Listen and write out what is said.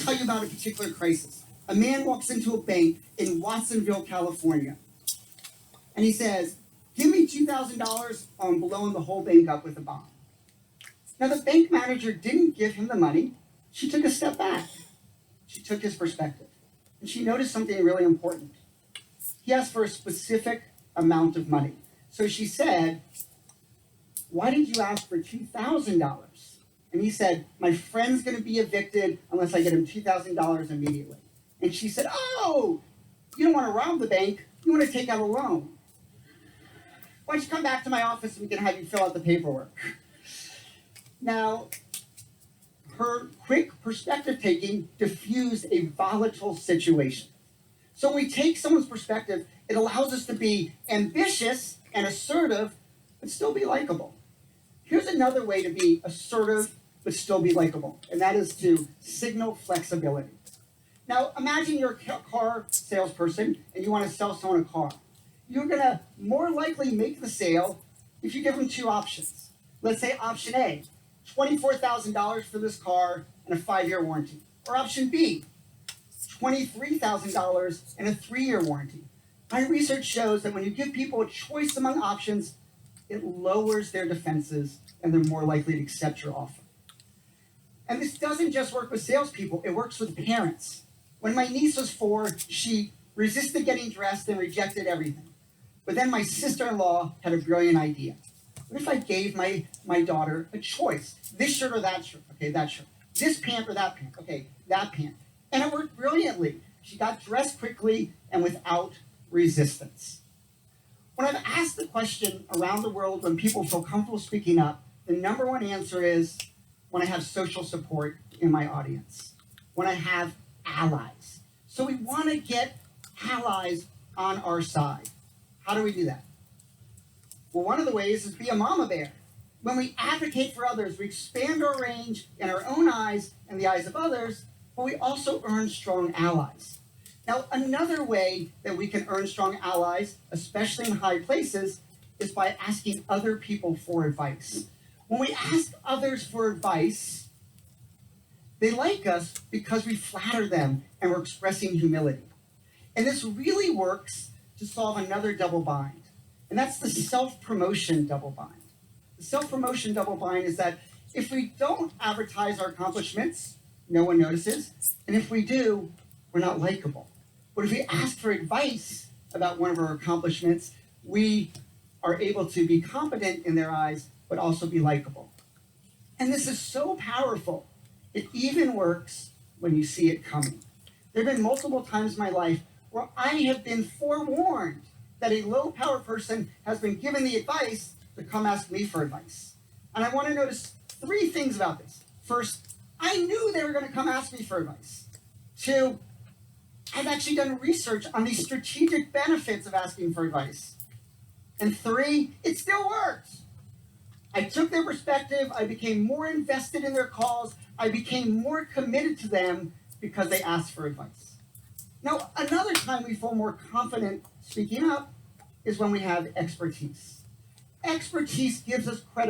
to tell you about a particular crisis. A man walks into a bank in Watsonville, California, and he says, "Give me $2,000 on blowing the whole bank up with a bomb." Now, the bank manager didn't give him the money. She took a step back. She took his perspective, and she noticed something really important. He asked for a specific amount of money. So she said, "Why did you ask for $2,000? And he said, "My friend's going to be evicted unless I get him $2,000 immediately." And she said, "Oh, you don't want to rob the bank. You want to take out a loan. Why don't you come back to my office and we can have you fill out the paperwork?" Now, her quick perspective taking diffused a volatile situation. So when we take someone's perspective, it allows us to be ambitious and assertive, but still be likable. Here's another way to be assertive, but still be likable, and that is to signal flexibility. Now, imagine you're a car salesperson and you want to sell someone a car. You're going to more likely make the sale if you give them two options. Let's say option A, $24,000 for this car and a 5-year warranty. Or option B, $23,000 and a 3-year warranty. My research shows that when you give people a choice among options, it lowers their defenses and they're more likely to accept your offer. And this doesn't just work with salespeople, it works with parents. When my niece was 4, she resisted getting dressed and rejected everything. But then my sister-in-law had a brilliant idea. What if I gave my daughter a choice? This shirt or that shirt? Okay, that shirt. This pant or that pant? Okay, that pant. And it worked brilliantly. She got dressed quickly and without resistance. When I've asked the question around the world when people feel comfortable speaking up, the number one answer is when I have social support in my audience, when I have allies. So we want to get allies on our side. How do we do that? Well, one of the ways is be a mama bear. When we advocate for others, we expand our range in our own eyes and the eyes of others, but we also earn strong allies. Now, another way that we can earn strong allies, especially in high places, is by asking other people for advice. When we ask others for advice, they like us because we flatter them and we're expressing humility. And this really works to solve another double bind, and that's the self-promotion double bind. The self-promotion double bind is that if we don't advertise our accomplishments, no one notices, and if we do, we're not likable. But if we ask for advice about one of our accomplishments, we are able to be competent in their eyes, but also be likable. And this is so powerful. It even works when you see it coming. There have been multiple times in my life where I have been forewarned that a low-power person has been given the advice to come ask me for advice. And I want to notice 3 things about this. First, I knew they were going to come ask me for advice. 2, I've actually done research on the strategic benefits of asking for advice. And 3, it still works. I took their perspective, I became more invested in their calls, I became more committed to them because they asked for advice. Now, another time we feel more confident speaking up is when we have expertise. Expertise gives us credibility.